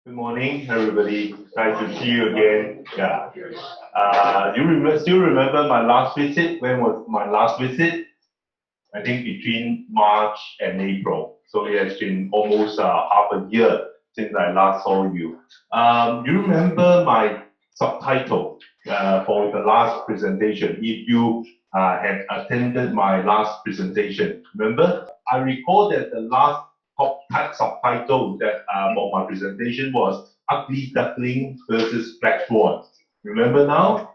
Good morning, everybody. Nice to see you again. Yeah. Still remember my last visit? When was my last visit? I think between March and April. So it has been almost half a year since I last saw you. You remember my subtitle for the last presentation? If you had attended my last presentation, remember? I recall that the last subtitle that for my presentation was Ugly Duckling versus Black Swan. Remember now?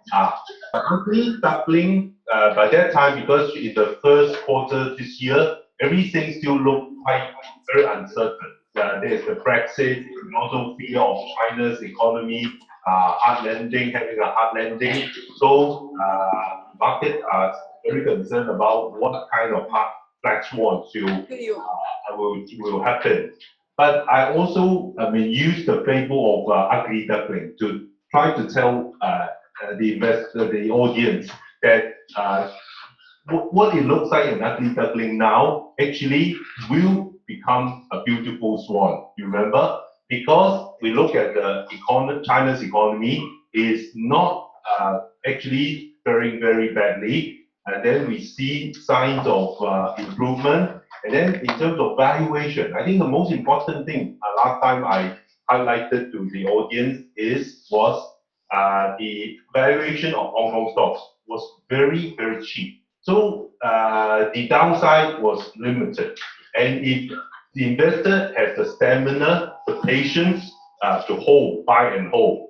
Ugly Duckling, by that time, because in the first quarter this year, everything still looked quite very uncertain. There's the Brexit, and also fear of China's economy, hard landing, having a hard landing. So, market are very concerned about what kind of black swans will happen. But I also, use the playbook of ugly duckling to try to tell the investor, the audience, that what it looks like in ugly duckling now actually will become a beautiful swan. You remember? Because we look at the China's economy is not actually faring very badly, and then we see signs of improvement. And then in terms of valuation, I think the most important thing last time I highlighted to the audience was the valuation of Hong Kong stocks was very, very cheap. So the downside was limited. And if the investor has the stamina, the patience to hold, buy and hold,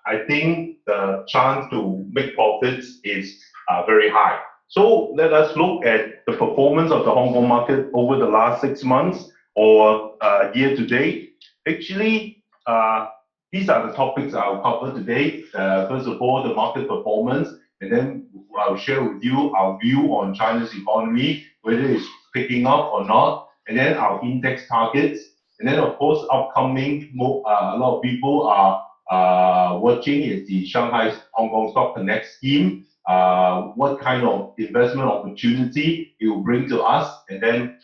I think the chance to make profits is very high. So let us look at the performance of the Hong Kong market over the last 6 months or year to date. Actually, these are the topics I'll cover today. First of all, the market performance, and then I'll share with you our view on China's economy, whether it's picking up or not, and then our index targets, and then of course, upcoming, a lot of people are watching is the Shanghai Hong Kong Stock Connect scheme. What kind of investment opportunity it will bring to us, and then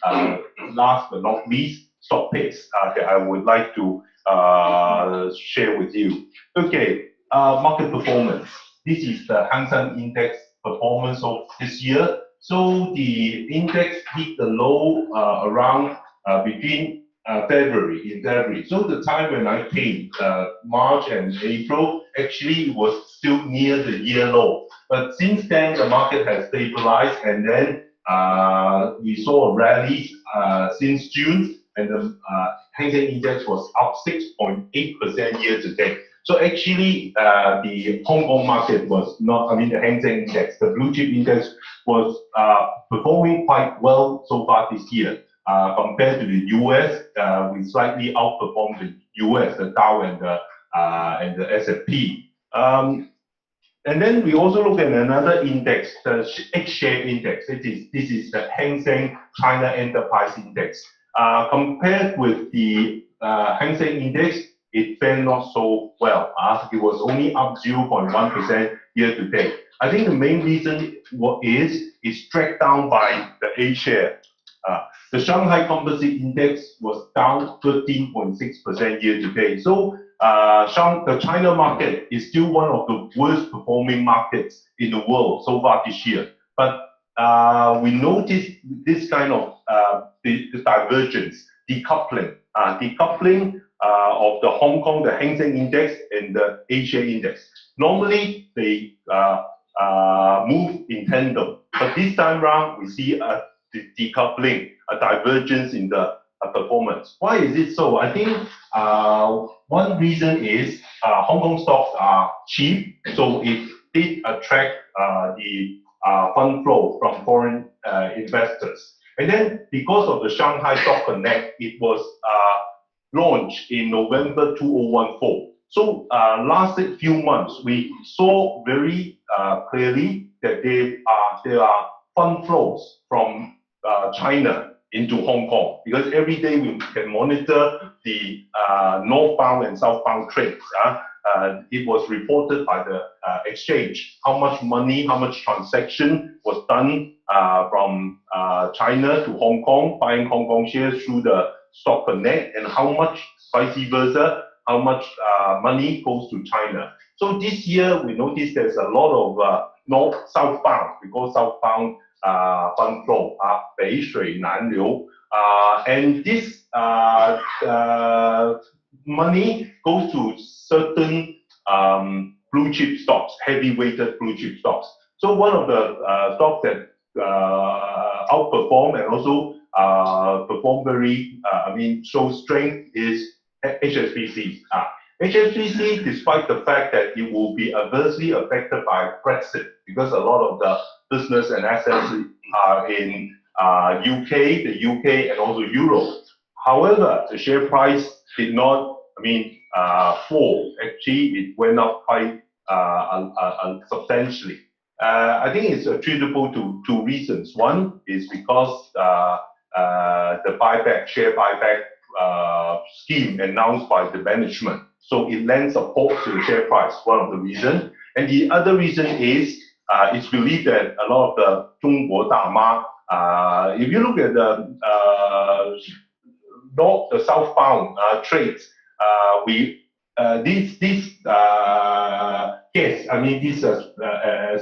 last but not least, stock picks that I would like to share with you. Okay, market performance. This is the Hang Seng Index performance of this year. So the index hit the low around between February. So the time when I came, March and April, actually it was still near the year low. But since then, the market has stabilized, and then we saw a rally since June, and the Hang Seng Index was up 6.8% year to date. So actually, the Hong Kong market was not, the Hang Seng Index, the blue chip index was performing quite well so far this year. Compared to the US, we slightly outperformed the US, the Dow and the S&P. And then we also look at another index, the H-share index. This is the Hang Seng China Enterprise Index. Compared with the Hang Seng Index, it fared not so well. It was only up 0.1% year to date. I think the main reason is dragged down by the H-share. The Shanghai Composite Index was down 13.6% year to date. So the China market is still one of the worst performing markets in the world so far this year. But we noticed this kind of the divergence, decoupling of the Hong Kong, the Hang Seng Index and the Asia Index. Normally they move in tandem, but this time around we see a decoupling, a divergence in the performance. Why is it so? I think one reason is Hong Kong stocks are cheap, so it did attract the fund flow from foreign investors. And then because of the Shanghai Stock Connect, it was launched in November 2014. So last few months, we saw very clearly that there are fund flows from China into Hong Kong, because every day we can monitor the northbound and southbound trades. It was reported by the exchange how much money, how much transaction was done from China to Hong Kong, buying Hong Kong shares through the Stock Connect, and how much vice versa how much money goes to China. So this year we noticed there's a lot of north-southbound, we call southbound fund flow, 北水南流, and this money goes to certain blue chip stocks, heavy weighted blue chip stocks. So one of the stocks that outperform and also perform very, show strength is HSBC. HSBC, despite the fact that it will be adversely affected by Brexit, because a lot of the business and assets are in the UK and also Europe. However, the share price did not, fall. Actually, it went up quite substantially. I think it's attributable to two reasons. One is because the share buyback scheme announced by the management. So it lends support to the share price, one of the reasons. And the other reason is it's believed that a lot of the 中国大妈, if you look at the southbound trades, these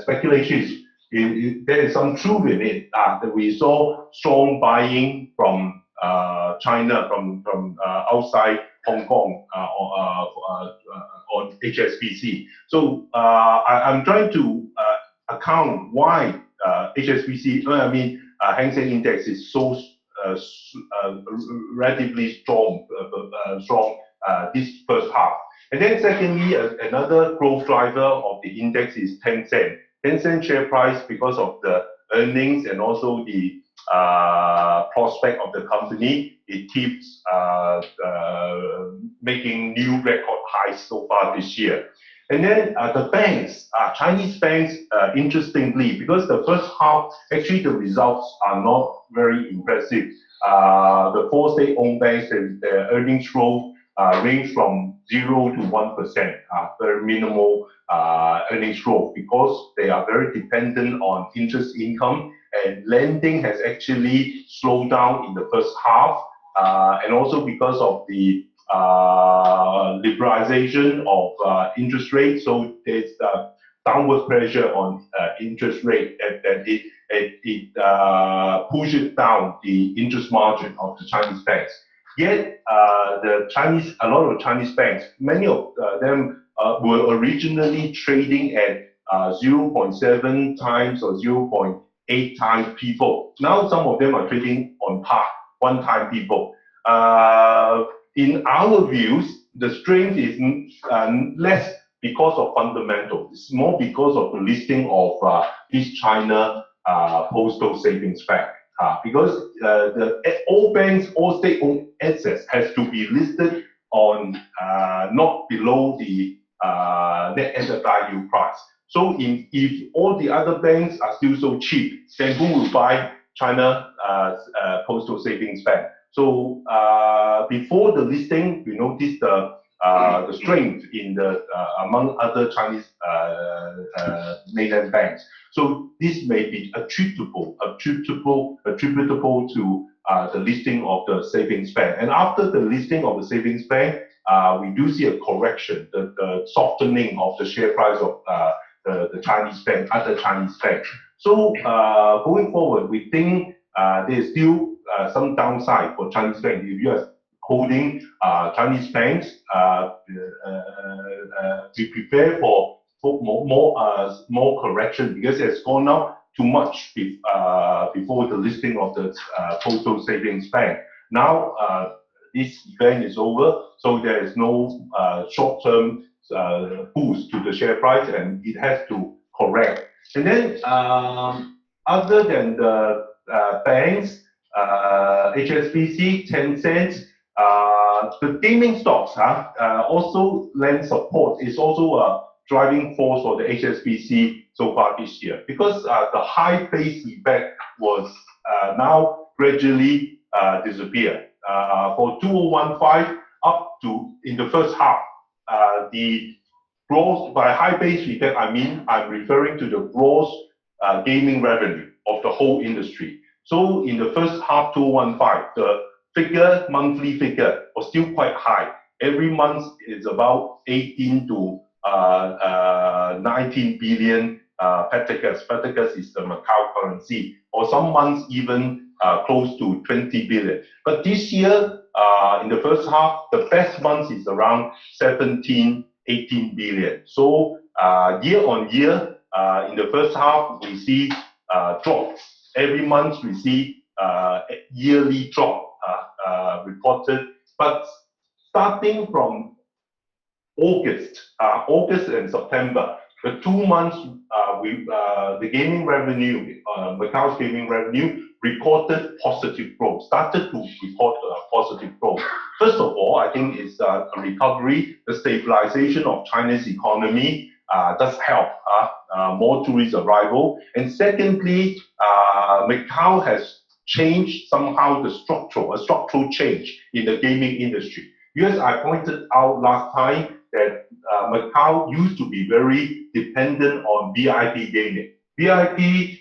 speculations, there is some truth in it. That we saw strong buying from China, from outside Hong Kong on HSBC. So I'm trying to account why HSBC, Hang Seng Index is so relatively strong this first half. And then secondly, another growth driver of the index is Tencent. Tencent share price, because of the earnings and also the prospect of the company, it keeps making new record highs so far this year. And then the banks, Chinese banks, interestingly, because the first half, actually the results are not very impressive. The four state-owned banks, their earnings growth range from 0 to 1%, very minimal earnings growth, because they are very dependent on interest income, and lending has actually slowed down in the first half, and also because of the liberalization of interest rates. So there's downward pressure on interest rate, and it pushes down the interest margin of the Chinese banks. Yet a lot of Chinese banks, many of them were originally trading at 0.7 times or 0.8 times people. Now some of them are trading on par, 1 time people. In our views, the strength is less because of fundamentals. It's more because of the listing of East China Postal Savings Bank. Because all banks, all state-owned assets has to be listed on not below the net asset value price. So if all the other banks are still so cheap, then who will buy China Postal Savings Bank? So before the listing, we noticed the strength in the among other Chinese mainland banks. So this may be attributable to the listing of the savings bank. And after the listing of the savings bank, we do see a correction, the softening of the share price of the Chinese bank, other Chinese banks. So going forward, we think there's still some downside for Chinese banks. If you are holding Chinese banks, we prepare for more correction, because it's gone up too much before the listing of the Postal Savings Bank. Now this event is over, so there is no short-term boost to the share price, and it has to correct. And then other than the banks, HSBC, Tencent, the gaming stocks also lend support. It's also a driving force for the HSBC so far this year, because the high base effect was now gradually disappear. For 2015 up to in the first half, the gross, by high base effect, I'm referring to the gross gaming revenue of the whole industry. So in the first half 2015, the monthly figure was still quite high. every month is about 18 to 19 billion peticus. Peticus is the Macau currency, or some months even close to 20 billion. But this year, in the first half, the best month is around 17, 18 billion. So year on year, in the first half, we see drops. Every month we see yearly drop reported. But starting from August and September, the 2 months, the gaming revenue, Macau's gaming revenue recorded positive growth, started to report positive growth. First of all, I think it's a recovery, the stabilization of China's economy does help more tourist arrival. And secondly, Macau has changed somehow a structural change in the gaming industry. Because I pointed out last time that Macau used to be very dependent on VIP gaming. VIP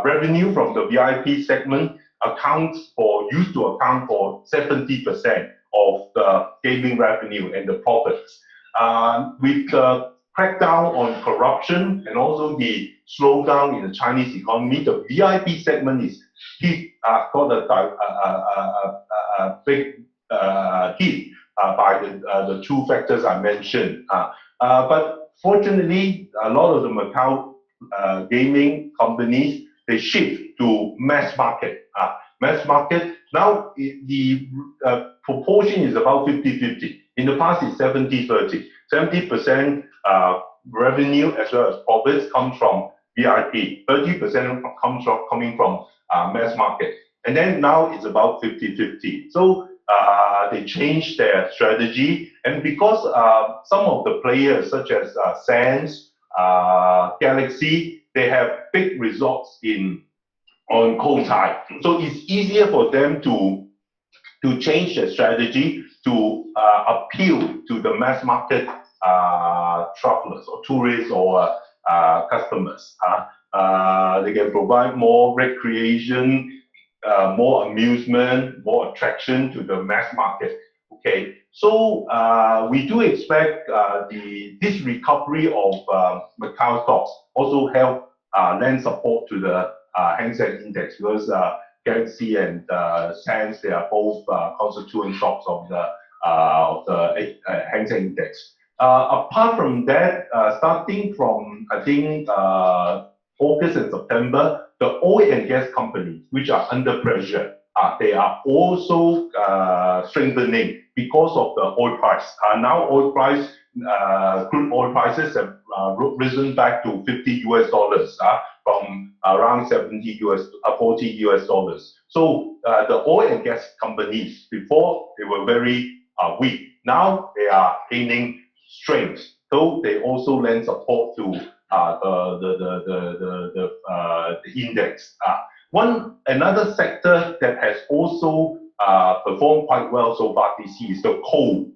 revenue from the VIP segment used to account for 70% of the gaming revenue and the profits. With the crackdown on corruption and also the slowdown in the Chinese economy, the VIP segment is got a big hit by the two factors I mentioned. But fortunately, a lot of the Macau gaming companies, they shift to mass market. Mass market, now the proportion is about 50-50. In the past, it's 70-30. 70% revenue as well as profits comes from VIP. 30% coming from mass market. And then now it's about 50-50. So they changed their strategy. And because some of the players such as Sands, Galaxy, they have big resorts on Cotai. So it's easier for them to change their strategy to appeal to the mass market travelers or tourists or customers. They can provide more recreation, more amusement, more attraction to the mass market. Okay, so we do expect this recovery of Macau stocks also help lend support to the Hang Seng Index, because Galaxy and Sands, they are both constituent stocks of the Hang Seng Index. Apart from that, starting from I think August and September, the oil and gas companies, which are under pressure, they are also strengthening because of the oil price. Now crude oil prices have risen back to $50 from around $40. So the oil and gas companies, before they were very weak, now they are gaining strength. So they also lend support to the index. Another sector that has also performed quite well so far this year is the coal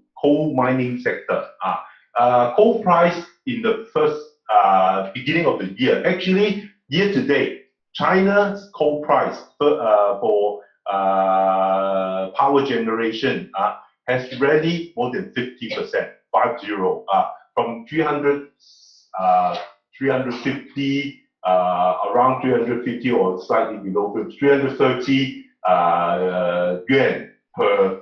mining sector. Coal price in the first beginning of the year, actually year to date, China's coal price for power generation has rallied more than 50%, from 350, around 350 or slightly below 330 yuan per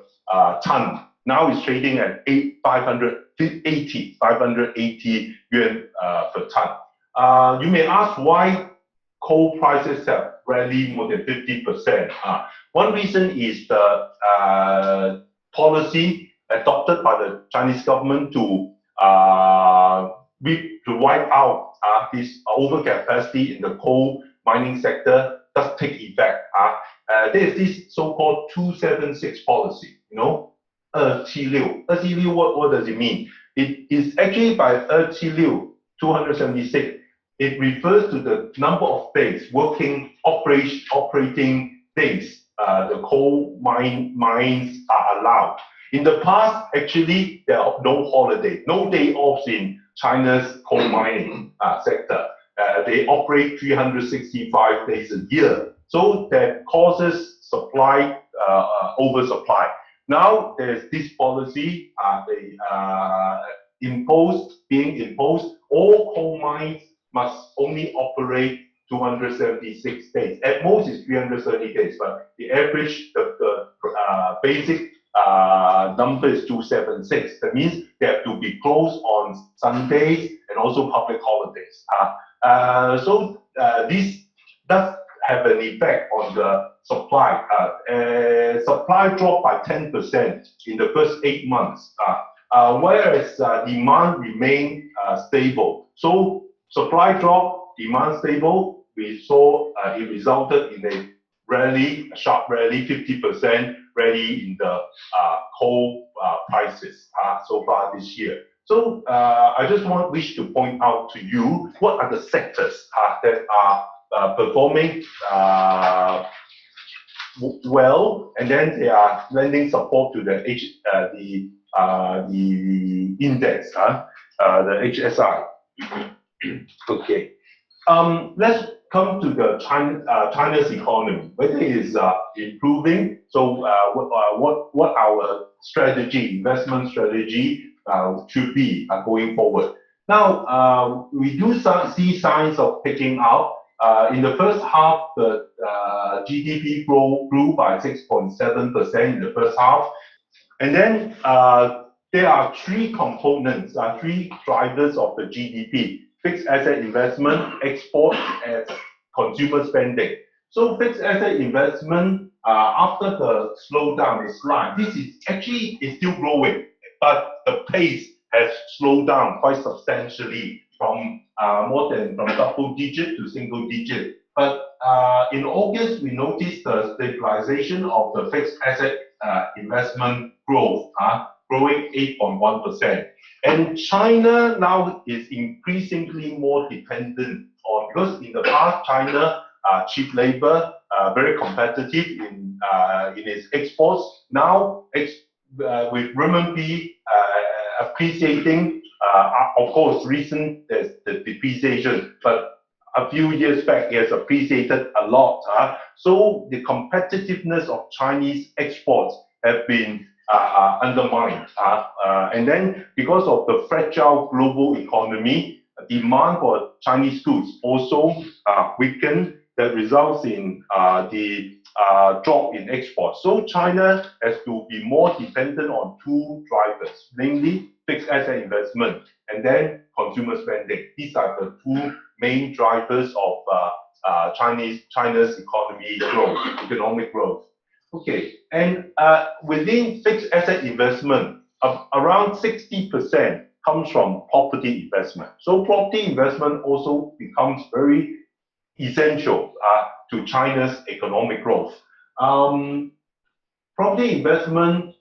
ton. Now it's trading at 580 yuan per ton. You may ask why coal prices have rallied more than 50%. One reason is the policy adopted by the Chinese government to wipe out this overcapacity in the coal mining sector does take effect. There is this so-called 276 policy, 276. 276, what does it mean? It is actually by 276, it refers to the number of days, operating days, the coal mines are allowed. In the past, actually, there are no holiday, no day offs in China's coal mining sector. They operate 365 days a year. So that causes oversupply. Now there's this policy, being imposed, all coal mines must only operate 276 days. At most it's 330 days, but the average, the basic number is 276. That means they have to be closed on Sundays and also public holidays. So this does have an effect on the supply. Supply dropped by 10% in the first 8 months, whereas demand remained stable. So supply drop, demand stable. We saw it resulted in a rally, a sharp rally, 50% rally in the coal prices so far this year. So I just wish to point out to you what are the sectors that are performing well, and then they are lending support to the index, the HSI. Okay. Let's come to the China's economy, whether it is improving. So what our strategy, investment strategy should be going forward. Now we do see signs of picking up. In the first half, the GDP grew by 6.7% in the first half, and then there are three components, three drivers of the GDP: fixed asset investment, export, and consumer spending. So fixed asset investment, after the slowdown, the slide, this is actually still growing, but the pace has slowed down quite substantially from double digit to single digit. But in August, we noticed the stabilization of the fixed asset investment growth, growing 8.1%. And China now is increasingly more dependent on, because in the past, China, cheap labor, very competitive in its exports. Now, with renminbi appreciating, of course, there's the depreciation, but a few years back, it has appreciated a lot. So the competitiveness of Chinese exports have been undermined. And then because of the fragile global economy, demand for Chinese goods also weakened. That results in the drop in exports. So China has to be more dependent on two drivers, namely fixed asset investment and then consumer spending. These are the two main drivers of China's economic growth. Okay, and within fixed asset investment, around 60% comes from property investment. So property investment also becomes very essential to China's economic growth. Property investment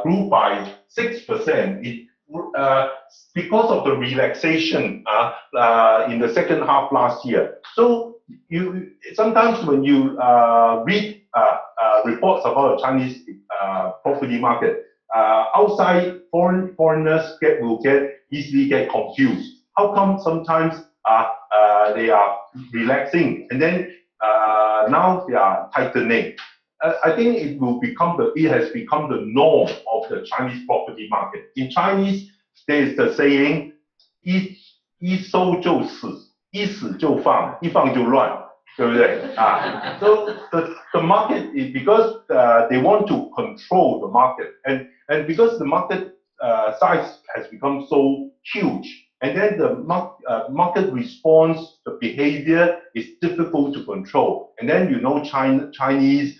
grew by 6%. Because of the relaxation in the second half last year. So sometimes when you read reports about the Chinese property market, outside foreigners will easily get confused. How come sometimes they are relaxing and then now they are tightening? I think it has become the norm of the Chinese property market. In Chinese, there is the saying, 一收就死，一死就放，一放就乱，对不对？So the market is because they want to control the market, and because the market size has become so huge, and then the market response, the behavior is difficult to control. And then Chinese,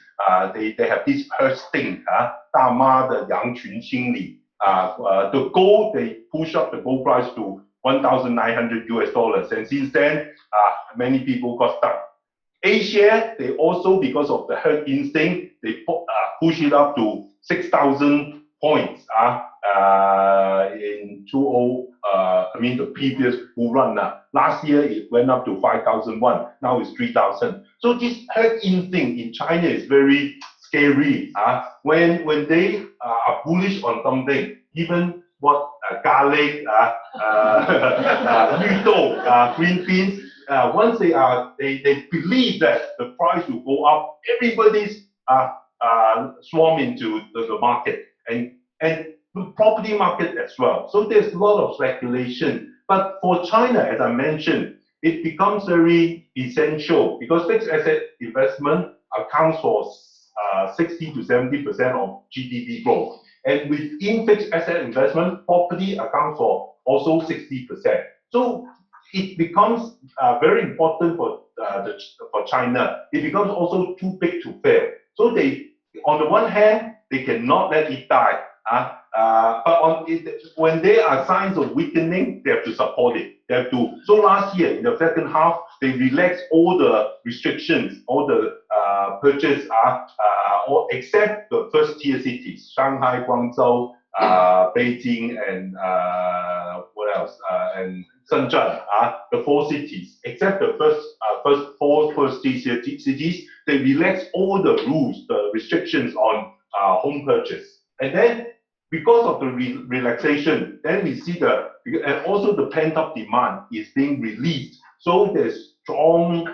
they have this instinct, 大妈的羊群心理. The gold, they push up the gold price to $1,900 and since then, many people got stuck. Asia, they also, because of the herd instinct, they push it up to 6,000 points in the previous bull run. Last year it went up to 5,001. Now it's 3,000. So this herd instinct in China is very scary. When they are bullish on something, even what garlic, green beans, once they believe that the price will go up, everybody's swarm into the market. and the property market as well. So there's a lot of speculation. But for China, as I mentioned, it becomes very essential because fixed asset investment accounts for 60 to 70% of GDP growth. And within fixed asset investment, property accounts for also 60%. So it becomes very important for China. It becomes also too big to fail. So they, on the one hand, they cannot let it die. But when there are signs of weakening, they have to support it. They have to. So last year, in the second half, they relaxed all the restrictions, all the purchase, or except the first tier cities, Shanghai, Guangzhou, Beijing, and what else? And Shenzhen, the four cities. Except the first tier cities, they relaxed all the rules, the restrictions on home purchase, and then, because of the relaxation, then we see and also the pent-up demand is being released. So there's strong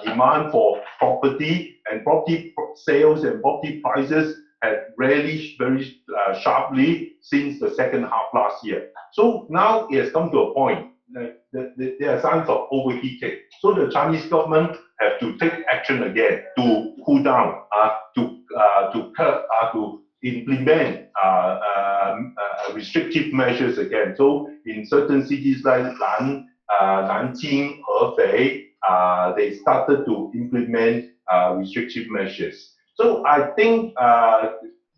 demand for property, and property sales and property prices have rallied very sharply since the second half last year. So now it has come to a point that there are signs of overheating. So the Chinese government have to take action again to cool down, to curb, to implement restrictive measures again. So in certain cities like Nanjing, Hefei, they started to implement restrictive measures. So I think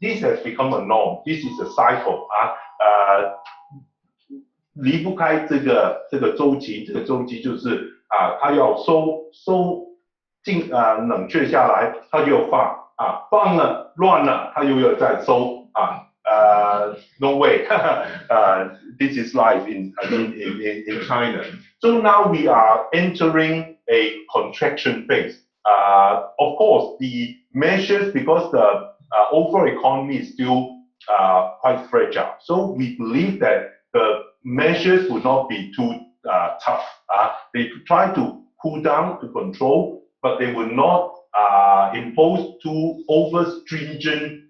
this has become a norm. This is a cycle. 离不开这个周期，这个周期就是它要冷却下来，它就要放。放了乱了，它又要再收no way. This is life in China. So now we are entering a contraction phase. Of course, the measures, because the overall economy is still quite fragile. So we believe that the measures will not be too tough. They try to cool down, to control, but they will not impose too over stringent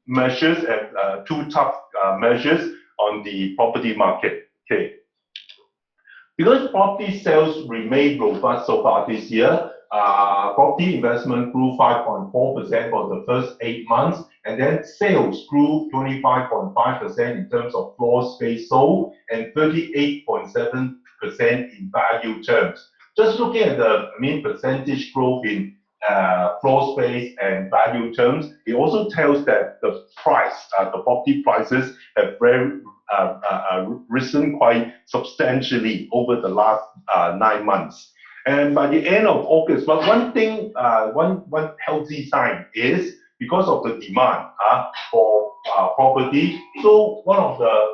measures and too tough measures on the property market. Okay. Because property sales remain robust so far this year, property investment grew 5.4% for the first 8 months, and then sales grew 25.5% in terms of floor space sold and 38.7% in value terms. Just looking at the percentage growth in floor space and value terms, it also tells that the property prices have risen quite substantially over the last 9 months. And by the end of August, but one thing, one healthy sign is because of the demand for property. So one of the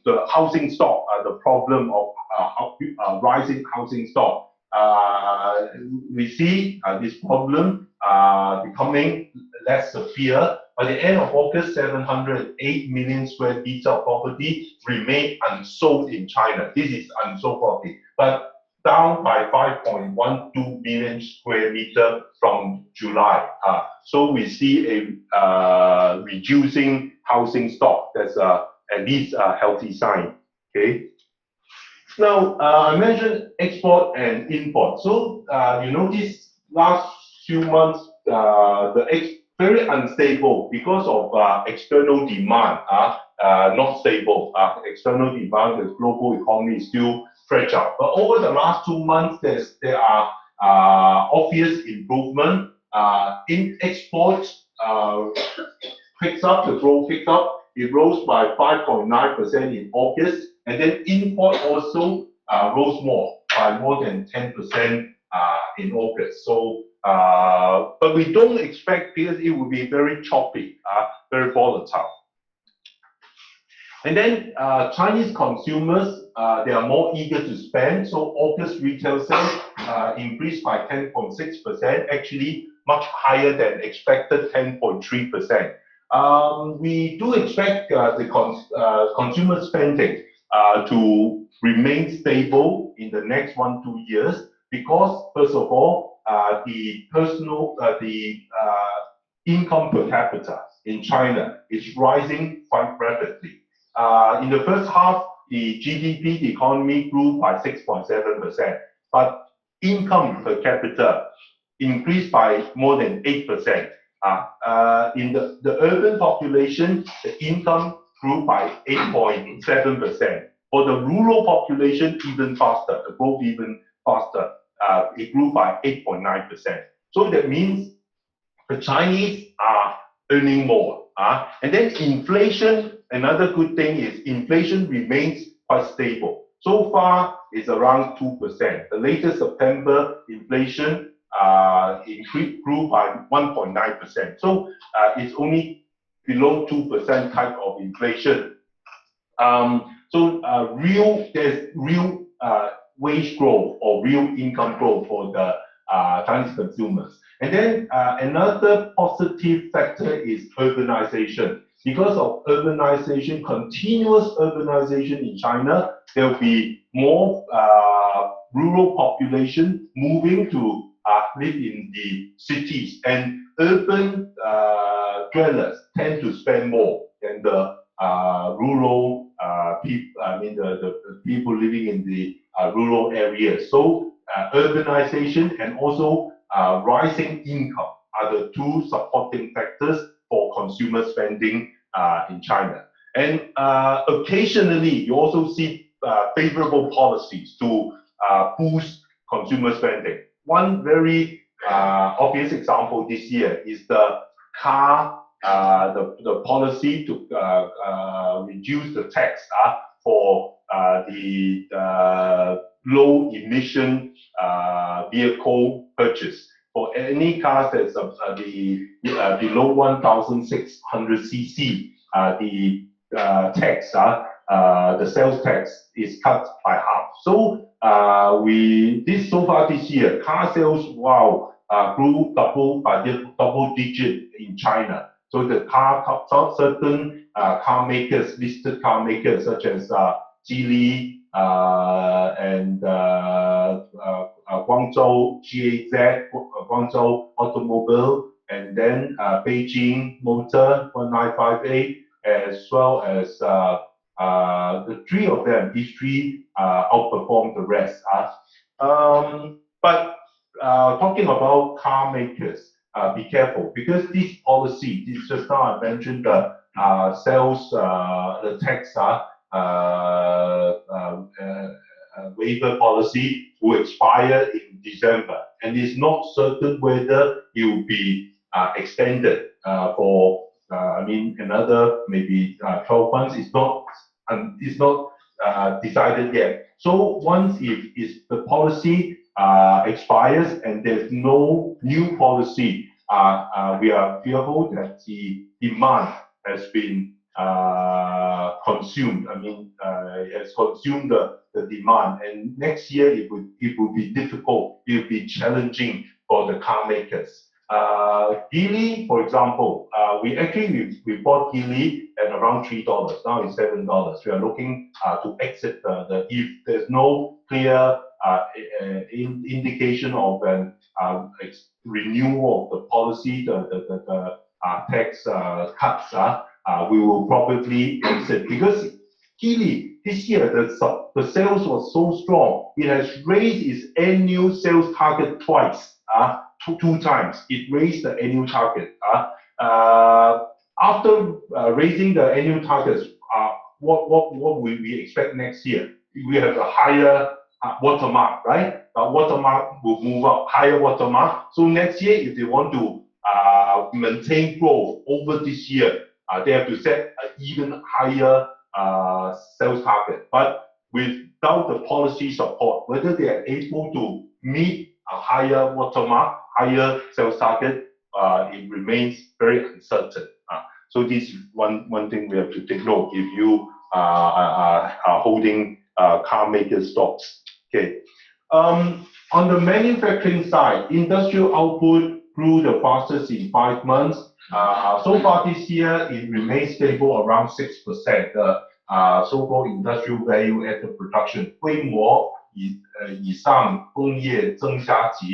the housing stock, the problem of rising housing stock. We see this problem becoming less severe. By the end of August, 708 million square meters of property remain unsold in China. This is unsold property, but down by 5.12 million square meters from July. So we see a reducing housing stock. That's at least a healthy sign. Okay. Now, I mentioned export and import. So, these last few months, very unstable because of external demand, not stable. External demand, the global economy is still fragile. But over the last 2 months, there are obvious improvement. In exports, picks up, the growth picks up. It rose by 5.9% in August, and then import also rose more by more than 10% in August. So, but we don't expect, because it will be very choppy, very volatile. And then Chinese consumers, they are more eager to spend. So August retail sales increased by 10.6%, actually much higher than expected, 10.3%. We do expect the consumer spending to remain stable in the next 1-2 years, because first of all, the income per capita in China is rising quite rapidly. In the first half, the GDP, the economy grew by 6.7%, but income per capita increased by more than 8%. In the urban population, the income grew by 8.7%. For the rural population, even faster, the growth even faster. It grew by 8.9%. So that means the Chinese are earning more. And then inflation, another good thing is inflation remains quite stable. So far, it's around 2%. The latest September inflation grew by 1.9%. So it's only below 2% type of inflation. There's real wage growth or real income growth for the Chinese consumers. And then another positive factor is urbanization. Because of urbanization, continuous urbanization in China, there will be more rural population moving to live in the cities, and urban dwellers tend to spend more than the rural people. I mean, the people living in the rural areas. So urbanization and also rising income are the two supporting factors for consumer spending in China. And occasionally, you also see favorable policies to boost consumer spending. One very obvious example this year is the policy to reduce the tax for the low emission vehicle purchase. For any cars that's below 1,600 cc, the tax, the sales tax is cut by half. So so far this year, car sales grew double digit in China. So the certain car makers, listed car makers such as Geely and Guangzhou GAZ, Guangzhou Automobile, and then Beijing Motor 1958, as well as the three of them, these three outperformed the rest. But talking about car makers, be careful, because this policy, this just now I mentioned the sales, the tax waiver policy will expire in December, and it's not certain whether it will be extended for another maybe 12 months. It's not decided yet. So once if the policy expires and there's no new policy, we are fearful that the demand has been consumed. It has consumed the demand, and next year it would be difficult. It will be challenging for the car makers. Geely, for example, we bought Geely at around $3. Now it's $7. We are looking to exit if there's no clear indication of an renewal of the policy, the tax cuts. We will probably exit, because Geely this year the sales was so strong. It has raised its annual sales target twice. Two times it raised the annual target. After raising the annual targets, what will we expect next year? We have a higher watermark, right? Watermark will move up, higher watermark. So next year, if they want to maintain growth over this year, they have to set an even higher sales target. But without the policy support, whether they are able to meet a higher watermark, higher sales target, it remains very uncertain. So this is one thing we have to take note if you are holding car maker stocks. Okay. On the manufacturing side, industrial output grew the fastest in 5 months. So far this year, it remains stable around 6%. The so-called industrial value-added production 规模以上工业增加值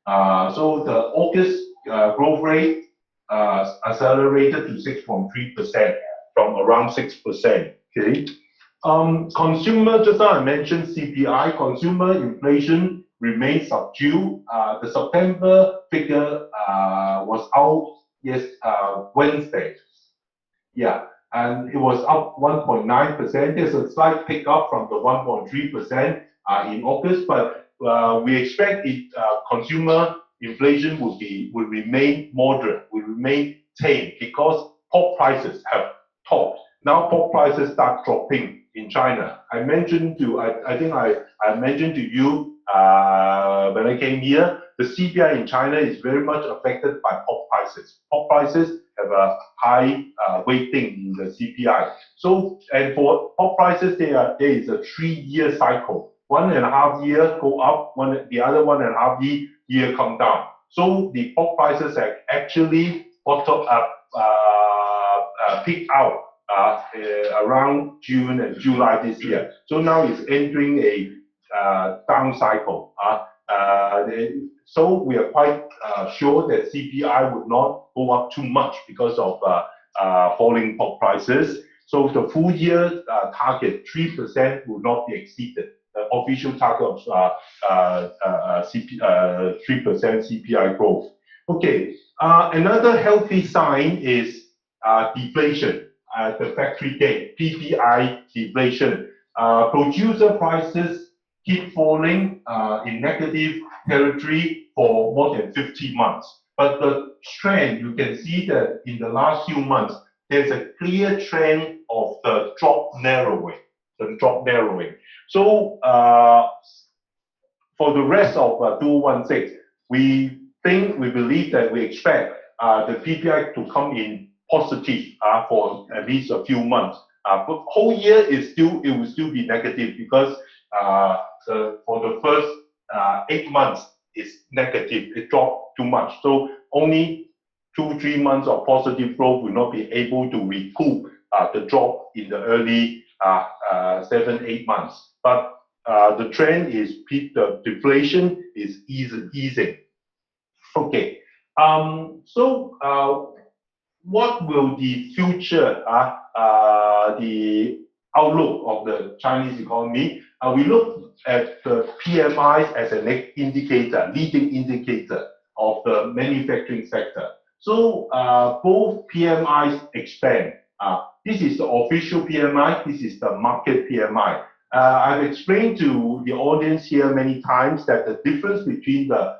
So the August growth rate accelerated to 6.3% from around 6%. Okay. Consumer, just now I mentioned CPI, consumer inflation remains subdued. The September figure was out Wednesday. Yeah, and it was up 1.9%. There's a slight pickup from the 1.3% in August, but we expect consumer inflation will remain moderate, will remain tame because pork prices have topped. Now pork prices start dropping in China. I think I mentioned to you when I came here, the CPI in China is very much affected by pork prices. Pork prices have a high weighting in the CPI. So, and for pork prices, there is a 3-year cycle. 1.5 years go up, the other 1.5 year come down. So the pork prices have actually peaked out around June and July this year. So now it's entering a down cycle. So we are quite sure that CPI would not go up too much because of falling pork prices. So the full year target 3% will not be exceeded. The official target of 3% CPI growth. Okay, another healthy sign is deflation at the factory gate, PPI deflation. Producer prices keep falling in negative territory for more than 50 months. But the trend, you can see that in the last few months, there's a clear trend of the drop narrowing. So for the rest of 2016, we believe that we expect the PPI to come in positive for at least a few months. But whole year it will still be negative because for the first 8 months it's negative. It dropped too much. So only 2-3 months of positive growth will not be able to recoup the drop in the early 7-8 months. But the trend is the deflation is easing. Okay. So what will the future, the outlook of the Chinese economy? We look at the PMIs as a leading indicator of the manufacturing sector. So both PMIs expand. This is the official PMI. This is the market PMI. I've explained to the audience here many times that the difference between the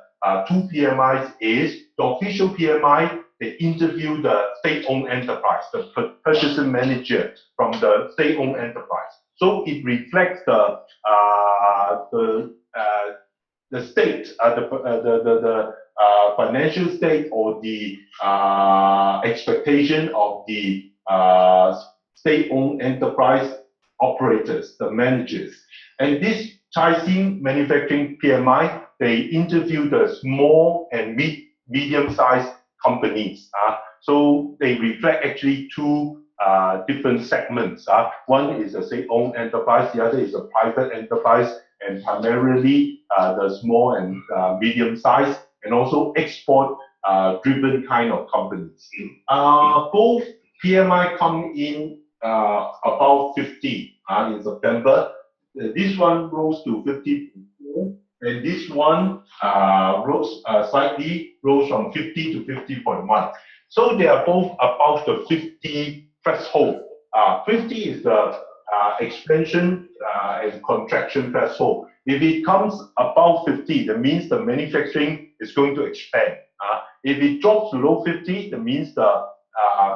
two PMIs is the official PMI. They interview the state-owned enterprise, the purchasing manager from the state-owned enterprise. So it reflects the state, the financial state or the expectation of the state-owned enterprise operators, the managers. And this Caixin manufacturing PMI, they interview the small and medium-sized companies. So they reflect actually two different segments. One is a state-owned enterprise, the other is a private enterprise, and primarily the small and medium-sized, and also export-driven kind of companies. Both PMI come in about 50 in September. This one rose to 54, and this one slightly rose from 50 to 50.1. So they are both above the 50 threshold. 50 is the expansion and contraction threshold. If it comes above 50, that means the manufacturing is going to expand. If it drops below 50, that means the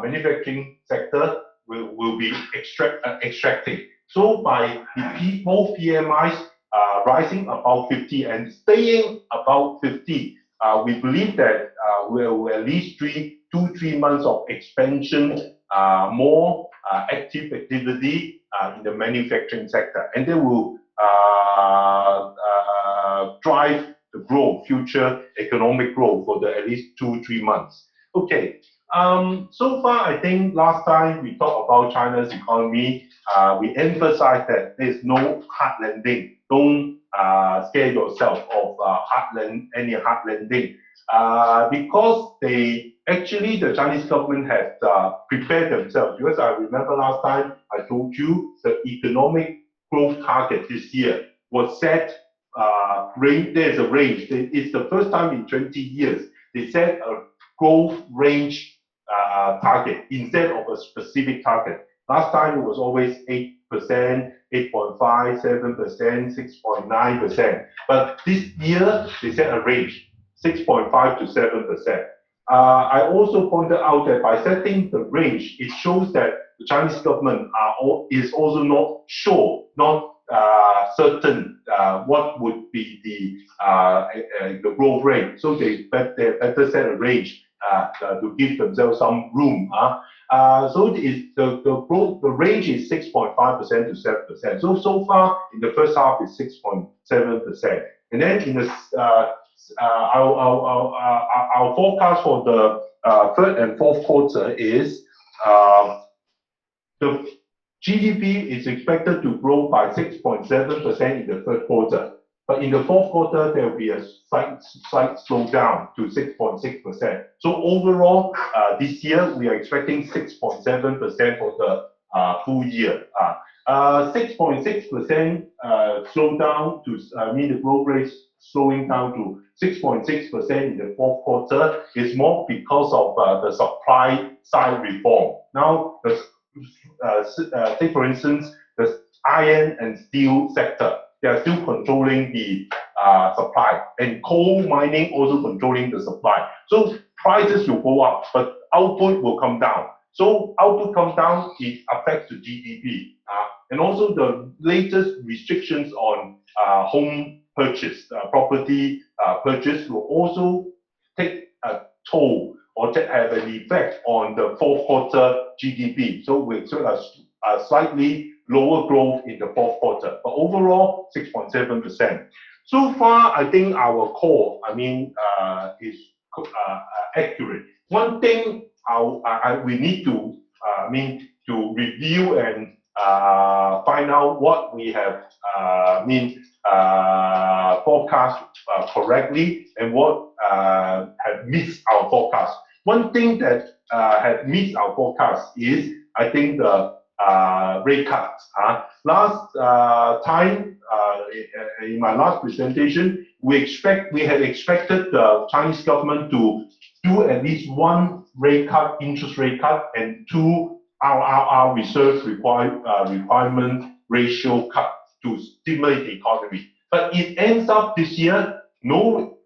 manufacturing sector will be extracting. So by both PMIs rising above 50 and staying above 50, we believe that we will at least 2-3 months of expansion, more active activity in the manufacturing sector, and they will drive the growth, future economic growth for at least 2-3 months. Okay. So far, I think last time we talked about China's economy, we emphasized that there's no hard landing. Don't scare yourself of any hard landing, because the Chinese government has prepared themselves. Because I remember last time I told you the economic growth target this year was set. There's a range. It's the first time in 20 years they set a growth range target instead of a specific target. Last time it was always 8%, 8.5%, 7%, 6.9%. But this year they set a range, 6.5 to 7%. I also pointed out that by setting the range, it shows that the Chinese government is also not sure, not certain what would be the growth rate. So they better set a range to give themselves some room. So the range is 6.5% to 7%. So far in the first half is 6.7%, and then in the our forecast for the third and fourth quarter is the GDP is expected to grow by 6.7% in the third quarter. But in the fourth quarter, there will be a slight slowdown to 6.6%. So overall, this year, we are expecting 6.7% for the full year. 6.6% slowdown to, the growth rate slowing down to 6.6% in the fourth quarter is more because of the supply side reform. Now, take for instance, the iron and steel sector. They are still controlling the supply, and coal mining also controlling the supply. So prices will go up, but output will come down. So output comes down, it affects the GDP. And also the latest restrictions on home purchase, property purchase will also take a toll or have an effect on the fourth quarter GDP. So we expect a slightly lower growth in the fourth quarter, but overall 6.7%. So far, I think our core, is accurate. One thing we need to, to review and find out what we have, forecast correctly and what have missed our forecast. One thing that had missed our forecast is, I think, the rate cuts. Last time, in my last presentation, we had expected the Chinese government to do at least one interest rate cut, and two RRR reserve requirement ratio cut to stimulate the economy. But it ends up this year, no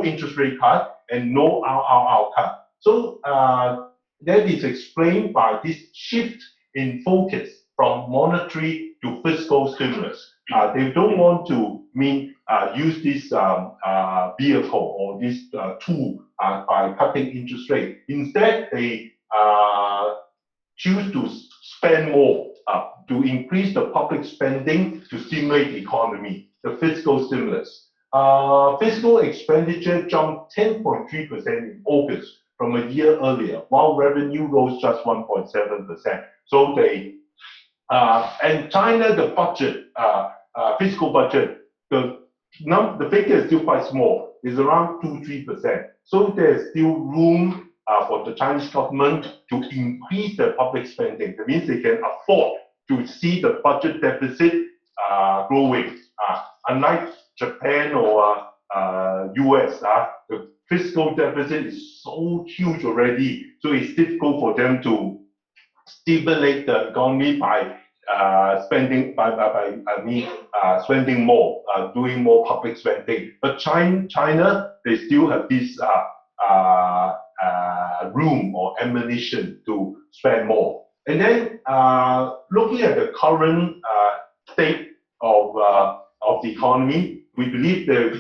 interest rate cut and no RRR cut. So that is explained by this shift in focus from monetary to fiscal stimulus. They don't want to use this vehicle or this tool by cutting interest rate. Instead, they choose to spend more, to increase the public spending to stimulate the economy, the fiscal stimulus. Fiscal expenditure jumped 10.3% in August from a year earlier, while revenue rose just 1.7%. So and China, the budget, fiscal budget, the figure is still quite small. It's around 2-3%. So there's still room for the Chinese government to increase their public spending. That means they can afford to see the budget deficit growing. Unlike Japan or US, the fiscal deficit is so huge already, so it's difficult for them to stimulate the economy by spending spending more, doing more public spending. But China, they still have this room or ammunition to spend more. And then looking at the current state of the economy, we believe there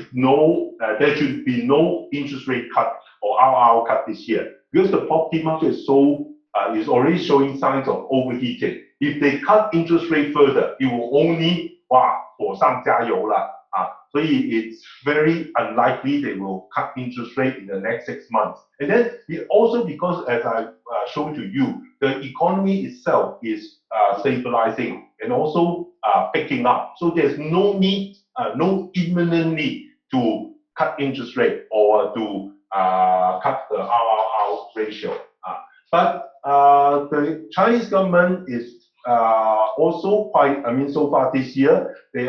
should be no interest rate cut or RRR cut this year, because the property market is already showing signs of overheating. If they cut interest rate further, it will only火上加油啦。所以 it's very unlikely they will cut interest rate in the next 6 months. And then also because, as I showed to you, the economy itself is stabilizing and also picking up. So there's no need no imminent need to cut interest rate or to cut the RRR ratio. But the Chinese government is also quite, I mean, so far this year, they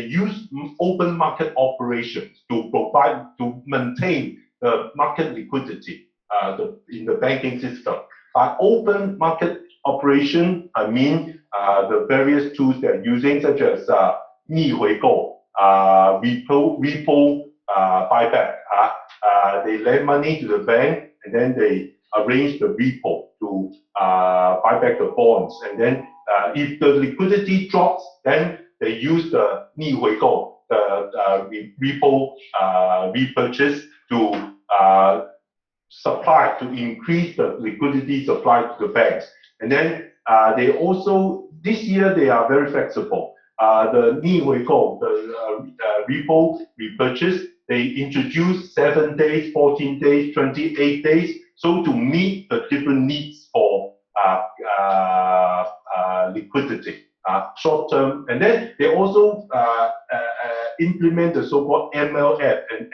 use open market operations to provide, to maintain the market liquidity in the banking system. By open market operation, I mean the various tools they're using, such as 逆回购, repo buyback. They lend money to the bank and then they arrange the repo to buy back the bonds. And then if the liquidity drops, then they use the 逆回购, the repo repurchase to supply, to increase the liquidity supply to the banks. And then they also, this year they are very flexible. The 逆回购, the repo repurchase, they introduce 7 days, 14 days, 28 days, so to meet the different needs for liquidity, short term. And then they also implement the so-called MLF and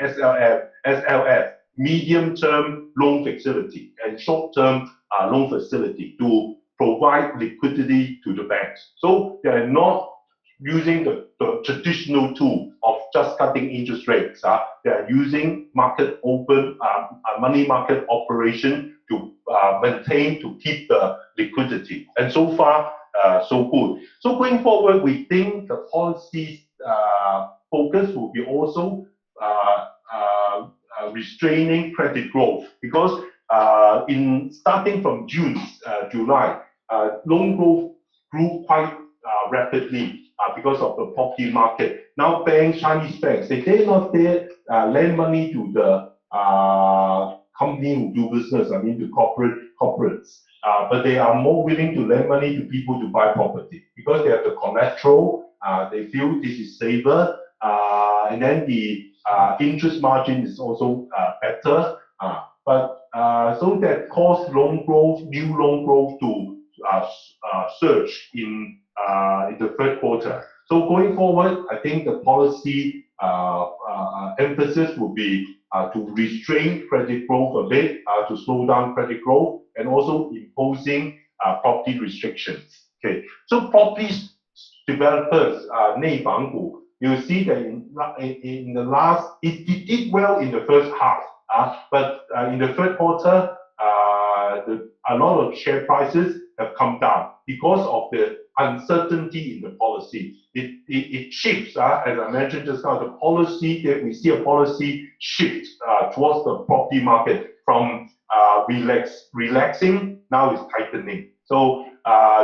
SLF, medium-term loan facility and short-term loan facility to provide liquidity to the banks. So they are not using the traditional tool of just cutting interest rates. They are using market open, money market operation to maintain, to keep the liquidity. And so far, so good. So going forward, we think the policy's focus will be also restraining credit growth, because starting from July, loan growth grew quite rapidly because of the property market. Now banks, Chinese banks, they dare not lend money to the company who do business, I mean to corporates. But they are more willing to lend money to people to buy property because they have the collateral, they feel this is safer, and then the interest margin is also better. So that caused loan growth, new loan growth to surge in the third quarter. So going forward, I think the policy emphasis will be to restrain credit growth a bit, to slow down credit growth, and also imposing property restrictions. Okay, so property developers, 内房股, you see that in the last, it did well in the first half, but in the third quarter, a lot of share prices have come down because of the uncertainty in the policy. It shifts, as I mentioned just now, the policy, that we see a policy shift towards the property market from relaxing, now it's tightening. So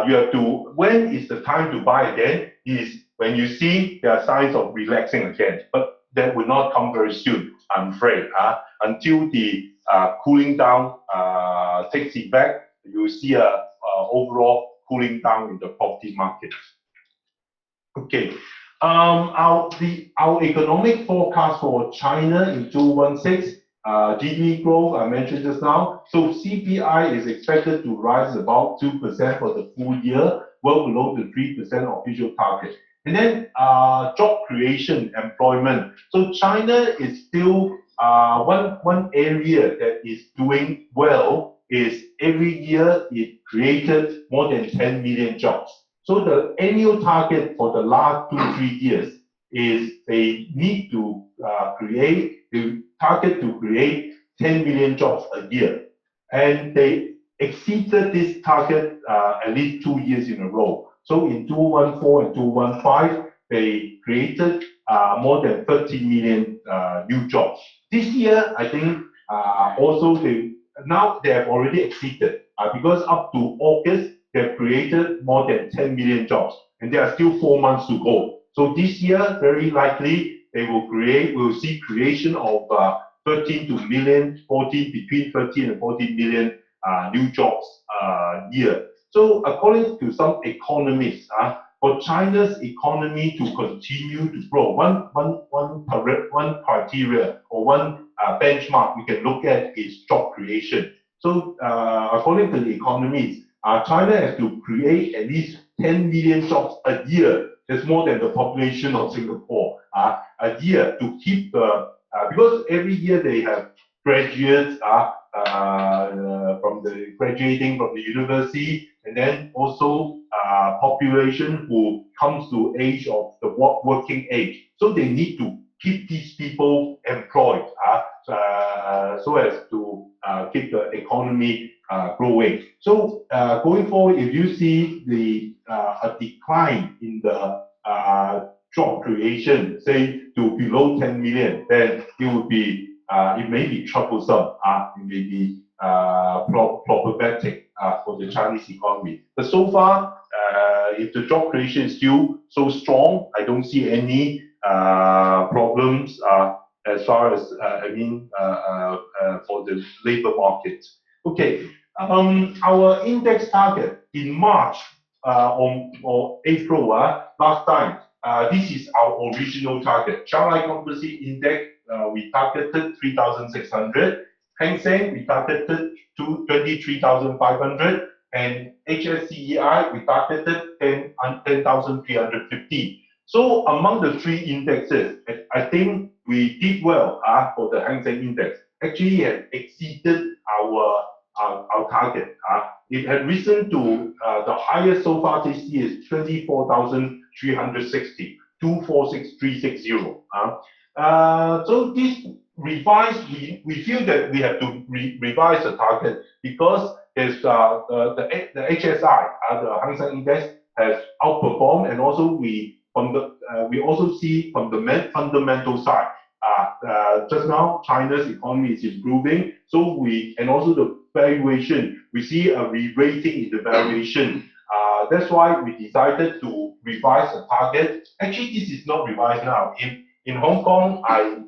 you have to, when is the time to buy again, is when you see there are signs of relaxing again, but that will not come very soon, I'm afraid. Until the cooling down takes effect, you see a overall cooling down in the property market. Okay, our economic forecast for China in 2016, GDP growth I mentioned just now. So CPI is expected to rise about 2% for the full year, well below the 3% official target. And then job creation, employment. So China is still one area that is doing well is every year it created more than 10 million jobs. So the annual target for the last 2-3 years is they need to target to create 10 million jobs a year. And they exceeded this target at least 2 years in a row. So in 2014 and 2015, they created more than 30 million new jobs. This year, I think also now they have already exceeded because up to August, they have created more than 10 million jobs, and there are still 4 months to go. So this year, very likely, we'll see creation of 13 to million, 14, between 13 and 14 million new jobs a year. So according to some economists, for China's economy to continue to grow, one criteria or one benchmark we can look at is job creation. So according to the economists, China has to create at least 10 million jobs a year That's more than the population of Singapore a year to keep the, because every year they have graduates from the graduating from the university, and then also population who comes to age of the working age. So they need to keep these people employed so as to keep the economy growing. So going forward, if you see the a decline in the job creation, say to below 10 million, then it would be it may be troublesome. It may be problematic for the Chinese economy. But so far, if the job creation is still so strong, I don't see any problems as far as for the labor market. Okay, our index target in March or April last time. This is our original target. Shanghai Composite Index, we targeted 3,600. Hang Seng, we targeted to 23,500. And HSCEI, we targeted 10,350. So among the three indexes, I think we did well for the Hang Seng Index. Actually, it had exceeded our target. It had risen to the highest so far this year is 24,360, 246,360. So this revised, we feel that we have to revise the target because there's the HSI, the Hang Seng Index has outperformed, and also we also see from the fundamental side. Just now, China's economy is improving, so and also the valuation, we see a re-rating in the valuation. That's why we decided to revise the target. Actually, this is not revised now. In Hong Kong, I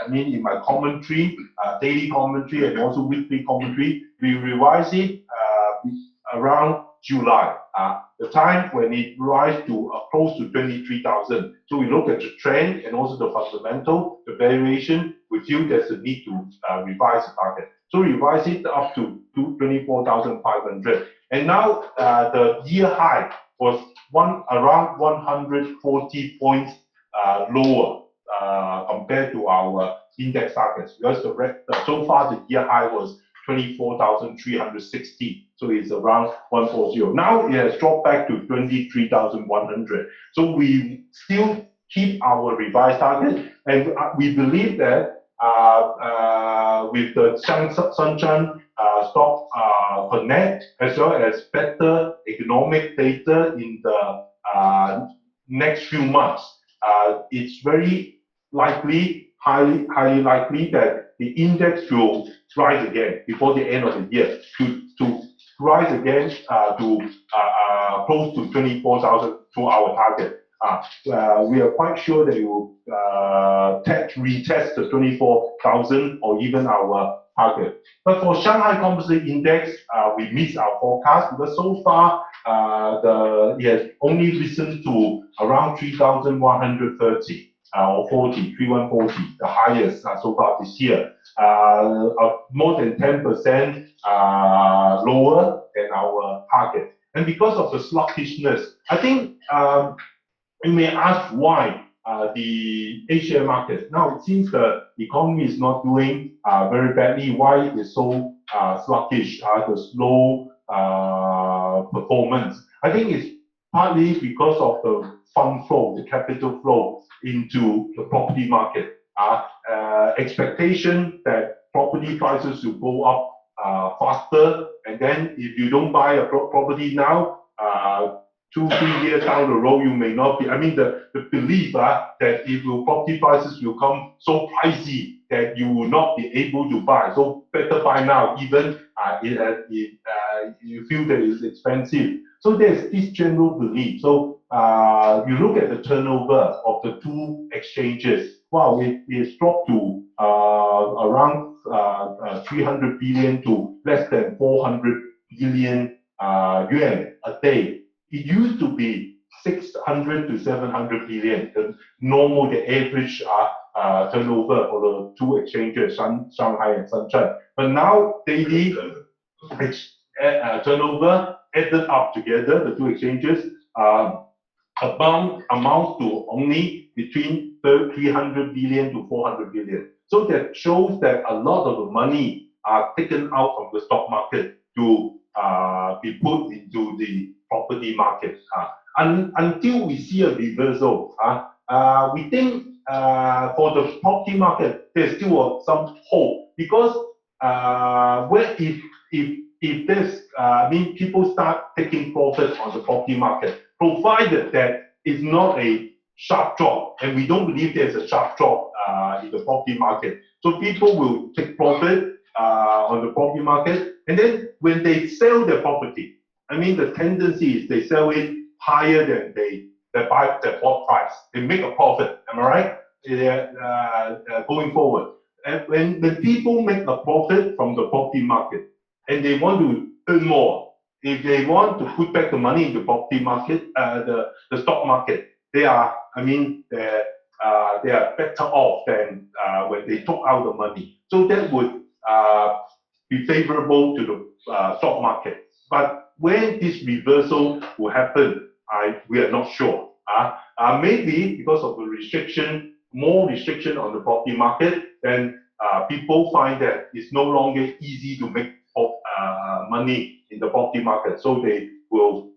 mean, in my commentary, daily commentary and also weekly commentary, we revise it around July, the time when it rise to close to 23,000. So we look at the trend and also the fundamental, the valuation. We feel there's a need to revise the target. So revise it up to 24,500. And now the year high was around 140 points lower compared to our index targets, because so far the year high was 24,360, so it's around 140. Now it has dropped back to 23,100. So we still keep our revised target, and we believe that with the Shenzhen Stock Connect, as well as better economic data in the next few months, it's very likely, highly likely that the index will rise again before the end of the year to rise again to close to 24,000 to our target. We are quite sure that it will retest the 24,000 or even our target. But for Shanghai Composite Index, we missed our forecast because so far it has only risen to around 3,130 or 3140, the highest so far this year, more than 10% lower than our target. And because of the sluggishness, I think you may ask why the Asia market. Now it seems the economy is not doing very badly. Why it is so sluggish, the slow performance? I think it's partly because of the fund flow, the capital flow into the property market. Expectation that property prices will go up faster, and then if you don't buy a property now, 2-3 years down the road, you may not be. I mean, the belief that property prices will come so pricey that you will not be able to buy. So better buy now, even you feel that it's expensive. So there's this general belief. So you look at the turnover of the two exchanges. Wow, it has dropped to around 300 billion to less than 400 billion yuan a day. It used to be 600 to 700 billion, the average turnover for the two exchanges, Shanghai and Shenzhen. But now daily turnover added up together, the two exchanges, amount to only between 300 billion to 400 billion. So that shows that a lot of the money are taken out from the stock market to be put into the property market. Until we see a reversal, we think for the property market, there's still some hope because where if there's people start taking profit on the property market, provided that it's not a sharp drop, and we don't believe there's a sharp drop in the property market. So people will take profit on the property market, and then when they sell their property, the tendency is they sell it higher than they buy the bought price. They make a profit. Am I right? Going forward, and when people make a profit from the property market, and they want to earn more, if they want to put back the money in the property market, the stock market, they are better off than when they took out the money. So that would be favorable to the stock market. But when this reversal will happen, we are not sure. Maybe because of the more restriction on the property market, then people find that it's no longer easy to make money in the property market. So they will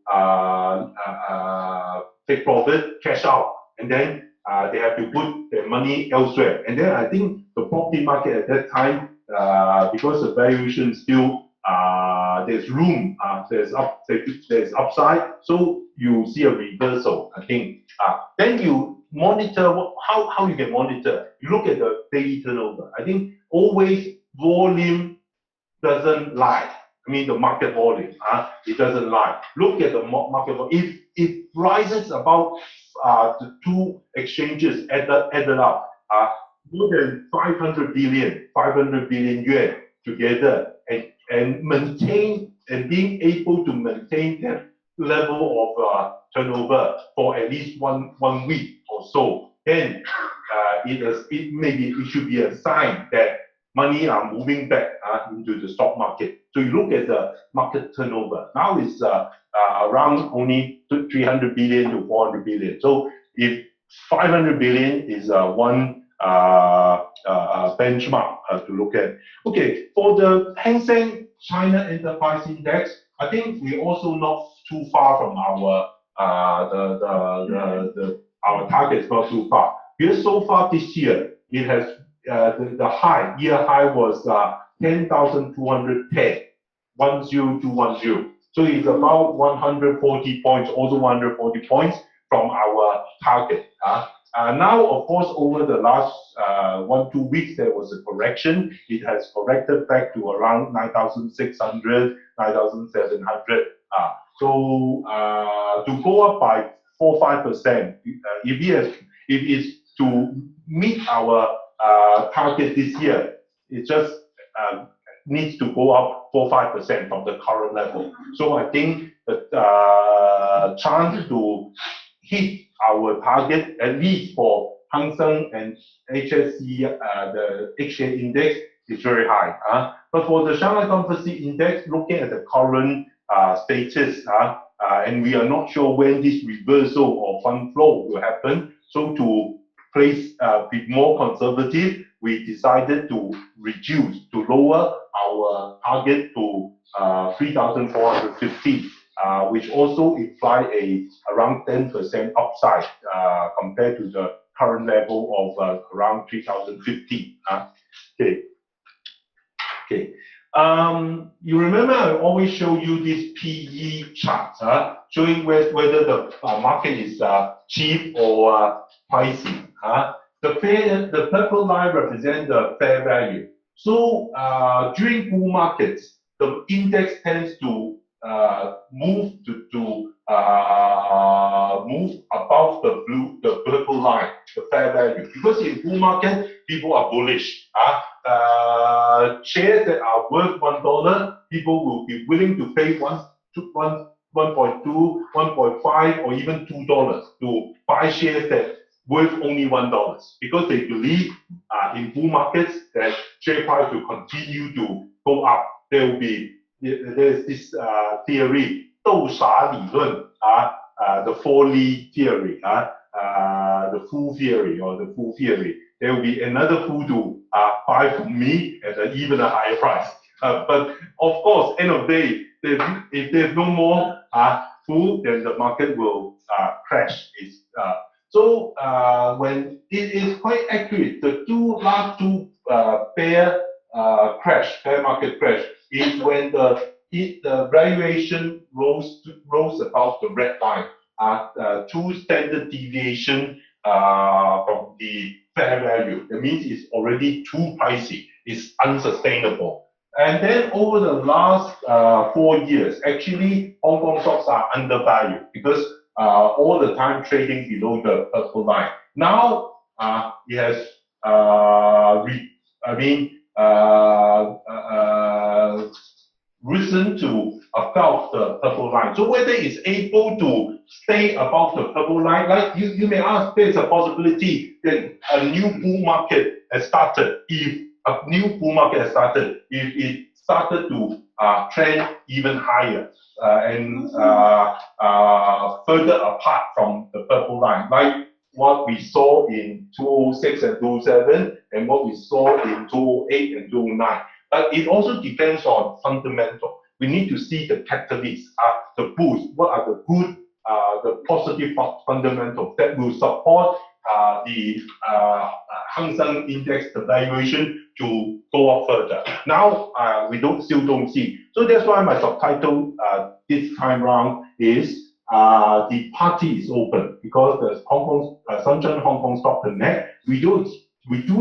take profit, cash out, and then they have to put their money elsewhere. And then I think the property market at that time, because the valuation still there's room, there's upside, so you see a reversal. I think then you monitor how you can monitor. You look at the daily turnover. I think always volume doesn't lie. The market volume, it doesn't lie. Look at the market volume. If it rises about the two exchanges added up, more than 500 billion yuan together, and maintain and being able to maintain that level of turnover for at least one week or so, then it should be a sign that money are moving back into the stock market. So you look at the market turnover. Now it's around only 300 billion to 400 billion. So if 500 billion is one benchmark to look at. Okay, for the Hang Seng China Enterprise Index, I think we're also not too far from our our targets, not too far. Because so far this year, it has the year high was 10,210, 10210. So it's about 140 points, also 140 points from our target. Now, of course, over the last 1-2 weeks, there was a correction. It has corrected back to around 9,600, 9,700. So to go up by 4-5%, if it's to meet our target this year, it just needs to go up 4-5% from the current level. So I think the chance to hit our target, at least for Hang Seng and HSC, the exchange index, is very high. But for the Shanghai Composite Index, looking at the current status, and we are not sure when this reversal of fund flow will happen. So to be more conservative, we decided to lower our target to 3,450, which also imply around 10% upside compared to the current level of around 3,050. Okay. You remember I always show you this PE chart, showing whether the market is cheap or pricey. The purple line represents the fair value. So during bull markets, the index tends to move above the purple line, the fair value, because in bull market people are bullish. Shares that are worth $1, people will be willing to pay 1.2, 1.5, or even $2 to buy shares that worth only $1, because they believe in bull markets that share price will continue to go up. There's this theory, 豆傻理论 the 4-Li theory, the full theory or the full theory. There will be another fool to buy from me at an even a higher price. But of course, end of the day, if there's no more fool, then the market will crash. So when it is quite accurate, the last two bear market crash is when the valuation rose above the red line, 2 standard deviation from the fair value. That means it's already too pricey. It's unsustainable. And then over the last 4 years, actually, Hong Kong stocks are undervalued because all the time trading below the purple line. Now it has risen to above the purple line. So whether it's able to stay above the purple line, like you may ask, there's a possibility that a new bull market has started. If it started to trend even higher and further apart from the purple line, like what we saw in 2006 and 2007 and what we saw in 2008 and 2009. But it also depends on fundamental. We need to see the catalysts, the boost. What are the good, the positive fundamentals that will support the Hang Seng Index, the valuation to go up further. Now we still don't see. So that's why my subtitle this time round is the party is open, because the Shenzhen Hong Kong Stock Connect, we do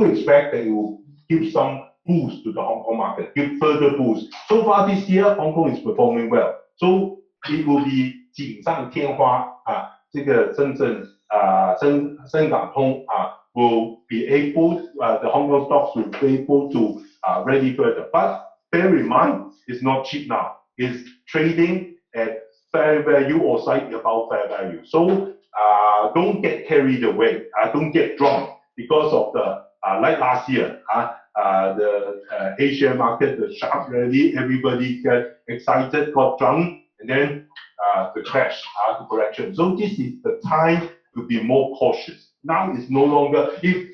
expect that it will give some boost to the Hong Kong market, give further boost. So far this year, Hong Kong is performing well. So it will be 锦上添花这个深港通will be able, the Hong Kong stocks will be able to rally further. But bear in mind, it's not cheap now. It's trading at fair value or slightly above fair value. So don't get carried away. Don't get drunk because of the like last year. The Asia market, the sharp rally, everybody got excited, got drunk, and then the crash, the correction. So this is the time to be more cautious. Now it's no longer, if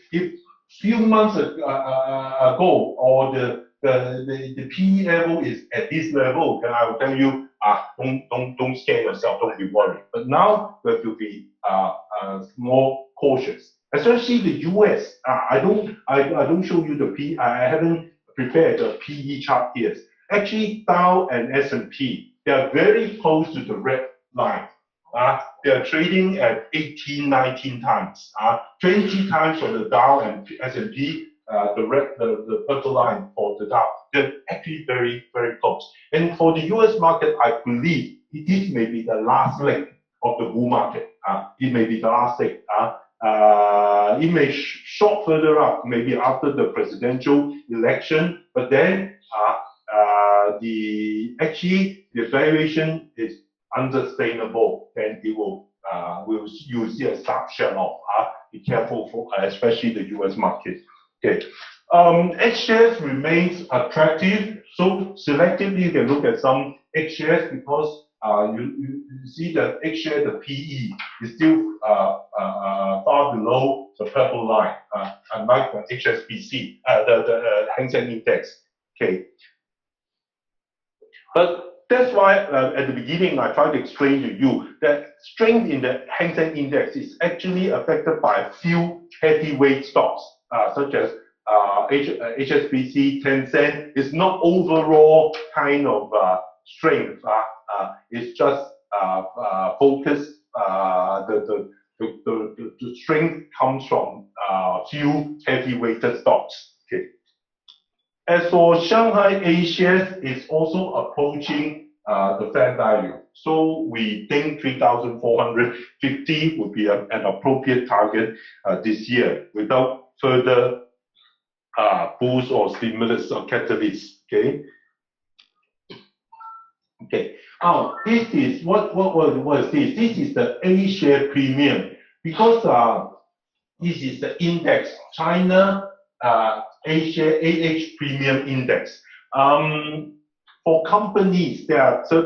few months ago, or the PE level is at this level, then I will tell you, don't scare yourself, don't be worried. But now we have to be more cautious. Especially the US. I don't show you the PE. I haven't prepared the PE chart here. Actually, Dow and S&P, they are very close to the red line. They are trading at 18, 19 times. 20 times for the Dow and S&P, the purple line for the Dow. They're actually very, very close. And for the US market, I believe this may be the last leg of the bull market. It may be the last leg. It may short further up, maybe after the presidential election, but then the valuation is unsustainable, then it will you'll see a sharp sell off. Be careful for especially the US market. Okay. H shares remains attractive, so selectively you can look at some H shares because you see that H share, the PE is still far below the purple line, unlike the HSBC, the Hang Seng Index. Okay. But that's why at the beginning I tried to explain to you that strength in the Hang Seng Index is actually affected by a few heavyweight stocks, such as HSBC, Tencent. It's not overall kind of strength. It's just focused. The strength comes from few heavy-weighted stocks. Okay. As for Shanghai A-shares, it's also approaching the fair value. So we think 3,450 would be an appropriate target this year without further boost or stimulus or catalyst. Okay. Okay. Now this is what is this? This is the A-share premium, because this is the index, China A-share AH premium index. For companies, there are a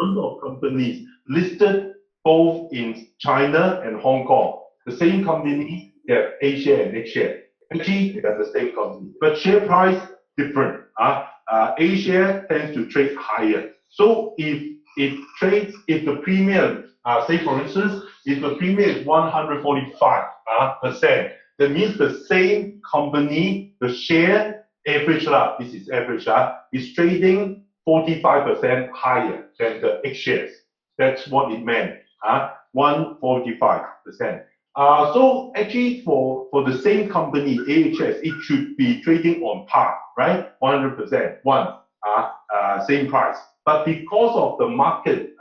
number of companies listed both in China and Hong Kong. The same company, they have A share and H share. Actually, they are the same company, but share price different. A share tends to trade higher. So if the premium, say for instance, if the premium is 145%, that means the same company, the share average this is average is trading 45% higher than the H shares. That's what it meant. 145%. So actually for the same company, AHS, it should be trading on par, right? 100%, same price. But because of the market,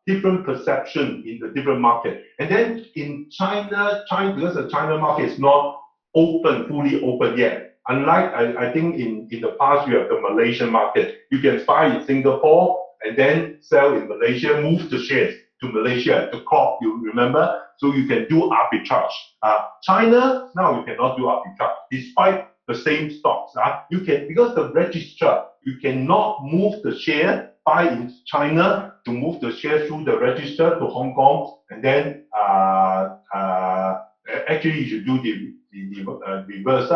different perception in the different market, and then in China, because the China market is not fully open yet. Unlike, I think in the past, you have the Malaysian market. You can buy in Singapore and then sell in Malaysia, move the shares to Malaysia, the crop, you remember? So you can do arbitrage. China, now you cannot do arbitrage, despite the same stocks. You can, because the registrar, you cannot move the share, buy in China to move the share through the register to Hong Kong, and then actually you should do the reverse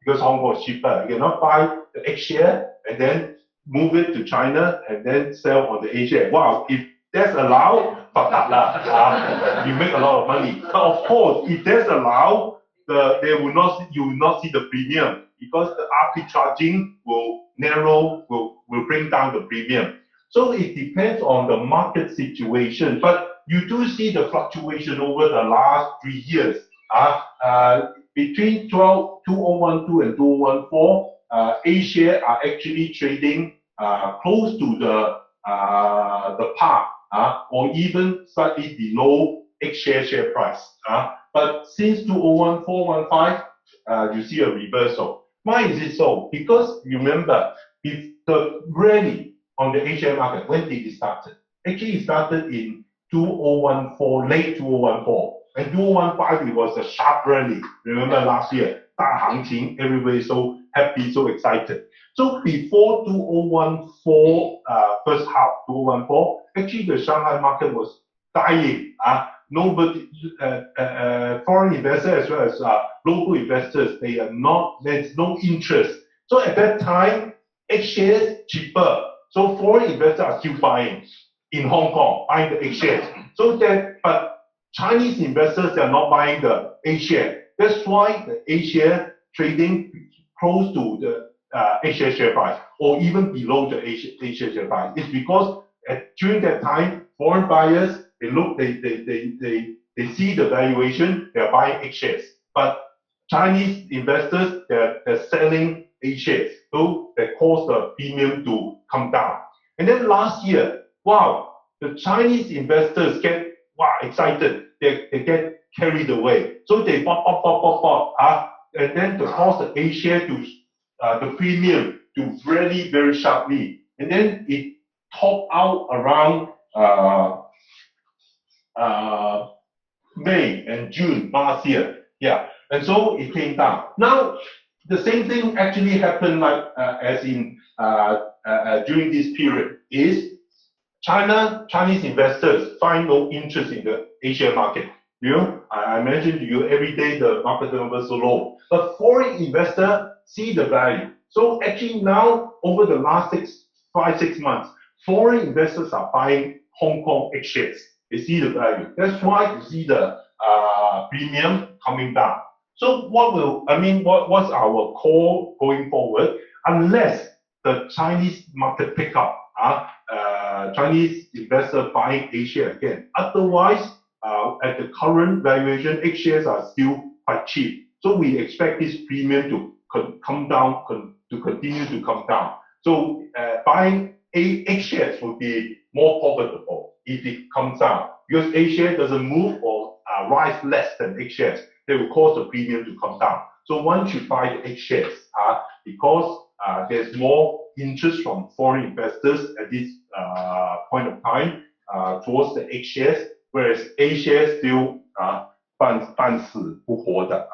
because Hong Kong is cheaper. You cannot buy the H share and then move it to China and then sell on the A share. Wow, if that's allowed, you make a lot of money. But of course, if that's allowed, you will not see the premium because the arbitraging will narrow, will bring down the premium. So it depends on the market situation, but you do see the fluctuation over the last 3 years. Between 2012 and 2014, A share are actually trading close to the par, or even slightly below H share price. But since 2014-15, you see a reversal. Why is it so? Because remember, if the rally on the H share market, when did it start? Actually, it started in 2014, late 2014. And 2015, it was a sharp rally. Remember last year, 大行情, everybody so happy, so excited. So before 2014, first half 2014, actually the Shanghai market was dying. Nobody, foreign investors as well as local investors, there's no interest. So at that time, H shares cheaper. So foreign investors are still buying in Hong Kong, buying the H shares. But Chinese investors, they are not buying the A share. That's why the A share trading close to the H share price, or even below the H share price. It's because during that time, foreign buyers, they see the valuation, they are buying H shares. But Chinese investors, they're selling A shares. So that caused the premium to come down. And then last year, wow, the Chinese investors get excited. They get carried away. So they bought, and then to cause the A share to the premium to really very sharply. And then it topped out around May and June last year. Yeah. And so it came down. Now the same thing actually happened like as in during this period is Chinese investors find no interest in the Asian market. You know, I mentioned to you every day the market turnover so low, but foreign investors see the value. So actually now over the last 5-6 months, foreign investors are buying Hong Kong H shares. They see the value. That's why you see the premium coming down. So what's our call going forward? Unless the Chinese market pick up, Chinese investor buying H share again. Otherwise, at the current valuation, H shares are still quite cheap. So we expect this premium to come down, to continue to come down. So buying H shares will be more profitable if it comes down, because H share doesn't move or rise less than H shares. They will cause the premium to come down. So one should buy the H shares because there's more interest from foreign investors at this point of time towards the H shares, whereas A shares still 半死不活的